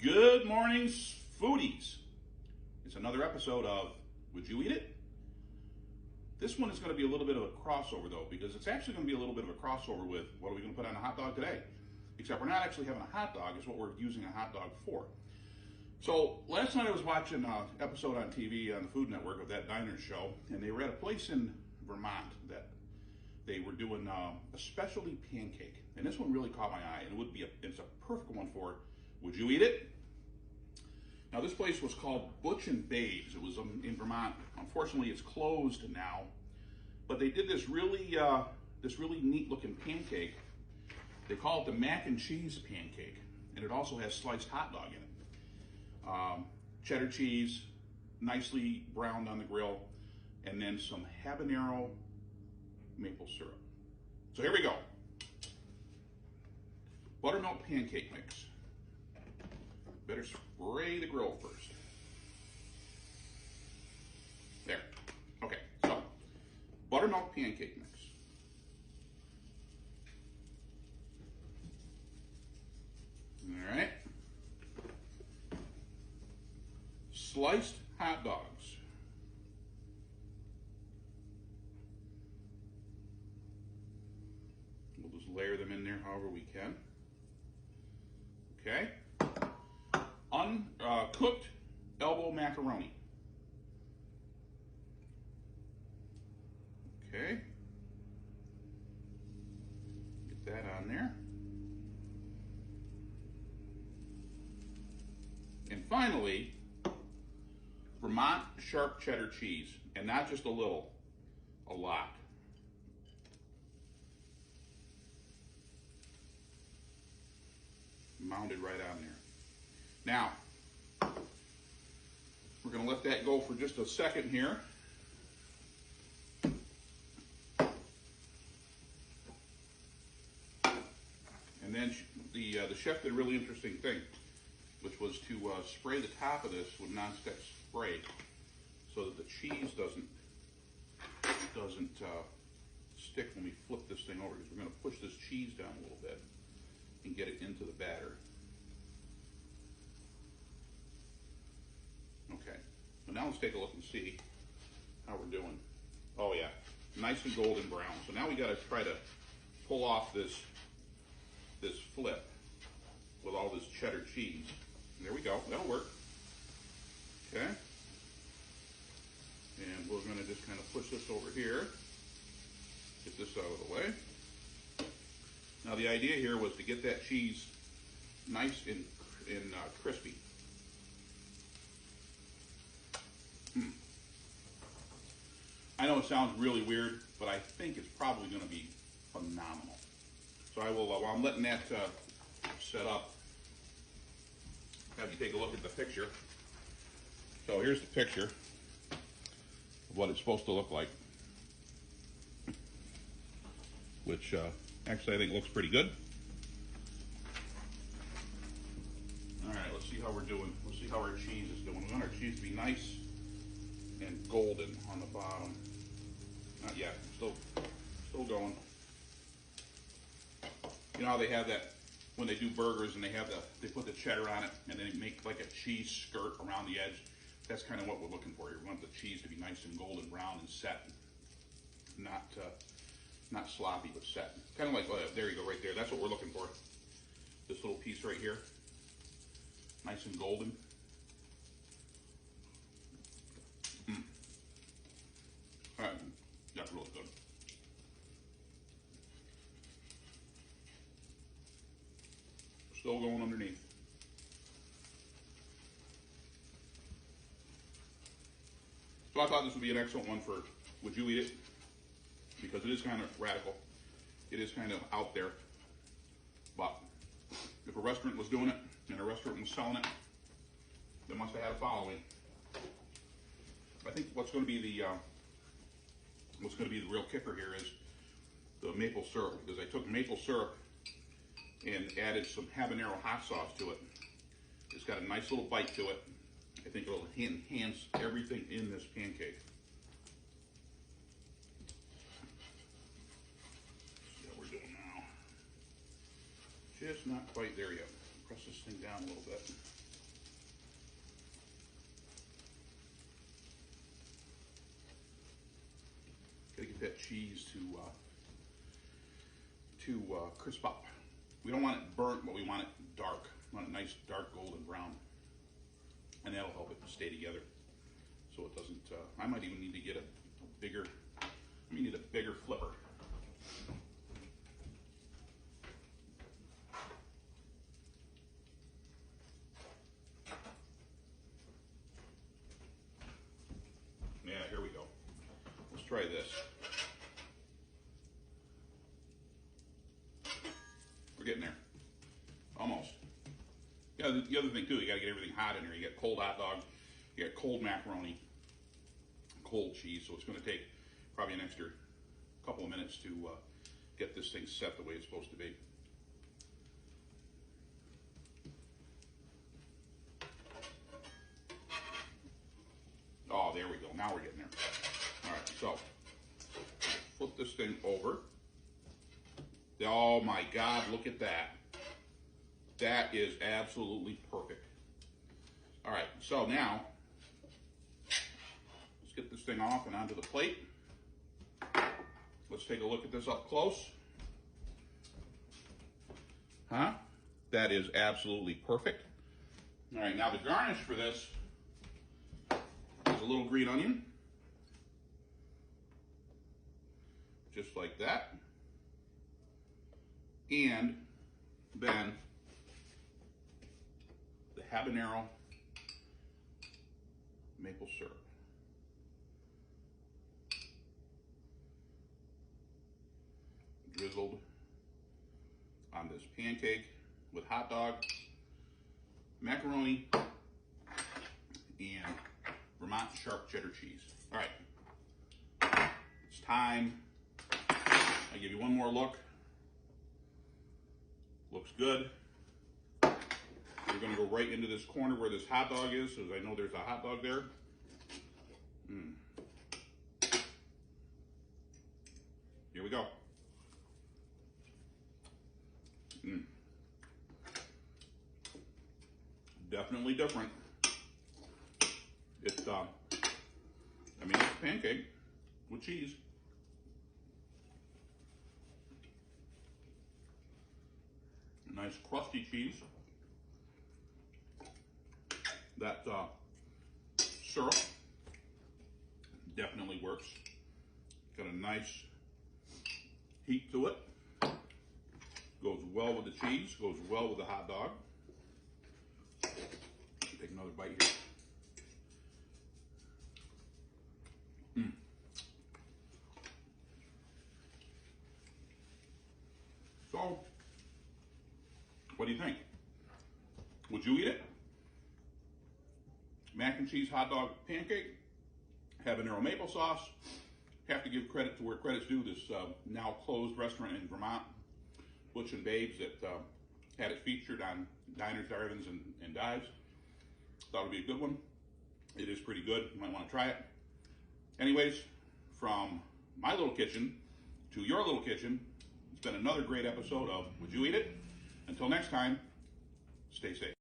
Good morning, foodies. It's another episode of Would You Eat It? This one is going to be a little bit of a crossover though, because it's actually going to be a little bit of a crossover with what are we going to put on a hot dog today? Except we're not actually having a hot dog, it's what we're using a hot dog for. So last night I was watching an episode on TV on the Food Network of that diner show, and they were at a place in Vermont that they were doing a specialty pancake. And this one really caught my eye, and it's a perfect one for Would You Eat It? Now this place was called Butch and Babes. It was in Vermont. Unfortunately, it's closed now. But they did this really neat looking pancake. They call it the mac and cheese pancake, and it also has sliced hot dog in it. Cheddar cheese, nicely browned on the grill, and then some habanero maple syrup. So here we go. Buttermilk pancake mix. Better spray the grill first. There. Okay, so buttermilk pancake mix. All right. Sliced hot dogs. We'll just layer them in there however we can. Okay. Cooked elbow macaroni. Okay. Get that on there. And finally, Vermont sharp cheddar cheese. And not just a little, a lot. Mounded right on there. Now, we're going to let that go for just a second here. And then the chef did a really interesting thing, which was to spray the top of this with nonstick spray so that the cheese doesn't stick when we flip this thing over, because we're going to push this cheese down a little bit and get it into the batter. Okay, so now let's take a look and see how we're doing. Oh yeah, nice and golden brown. So now we got to try to pull off this flip with all this cheddar cheese. And there we go, that'll work. Okay, and we're going to just kind of push this over here, get this out of the way. Now the idea here was to get that cheese nice and crispy. I know it sounds really weird, but I think it's probably going to be phenomenal. So I will, while I'm letting that set up, have you take a look at the picture. So here's the picture of what it's supposed to look like, which actually I think looks pretty good. All right, let's see how we're doing. Let's see how our cheese is doing. We want our cheese to be nice and golden on the bottom. Not yet, still going. You know how they have that when they do burgers and they put the cheddar on it and then they make like a cheese skirt around the edge? That's kind of what we're looking for here. We want the cheese to be nice and golden brown and set. Not sloppy, but set. Kind of like, there you go, right there. That's what we're looking for. This little piece right here. Nice and golden. All right, that's really good. Still going underneath. So I thought this would be an excellent one for Would You Eat It? Because it is kind of radical. It is kind of out there. But if a restaurant was doing it and a restaurant was selling it, they must have had a following. I think what's going to be the real kicker here is the maple syrup, because I took maple syrup and added some habanero hot sauce to it. It's got a nice little bite to it. I think it'll enhance everything in this pancake. See how we're doing now. Just not quite there yet. Press this thing down a little bit. cheese to crisp up. We don't want it burnt, but we want it dark. We want a nice dark golden brown, and that'll help it stay together. So it doesn't. I might even need to get a bigger. We need a bigger flipper. Yeah, here we go. Let's try this. We're getting there. Almost. Yeah, the other thing too, you gotta get everything hot in here. You got cold hot dog, you got cold macaroni, cold cheese, so it's gonna take probably an extra couple of minutes to get this thing set the way it's supposed to be. Oh, there we go. Now we're getting there. All right, so flip this thing over. Oh my God, look at that. That is absolutely perfect. All right, so now let's get this thing off and onto the plate. Let's take a look at this up close. Huh? That is absolutely perfect. All right, now the garnish for this is a little green onion. Just like that. And then the habanero maple syrup. Drizzled on this pancake with hot dog, macaroni, and Vermont sharp cheddar cheese. All right, it's time. I give you one more look. Looks good. We're gonna go right into this corner where this hot dog is, because I know there's a hot dog there. Here we go. Definitely different. It's, I mean, it's a pancake with cheese. Nice crusty cheese. That syrup definitely works. Got a nice heat to it. Goes well with the cheese, goes well with the hot dog. Take another bite here. So, what do you think? Would you eat it? Mac and cheese hot dog pancake, habanero maple sauce. Have to give credit to where credit's due. This now closed restaurant in Vermont, Butch and Babes, that had it featured on Diners, Drive-Ins, and Dives. Thought it would be a good one. It is pretty good. You might want to try it. Anyways, from my little kitchen to your little kitchen, it's been another great episode of Would You Eat It? Until next time, stay safe.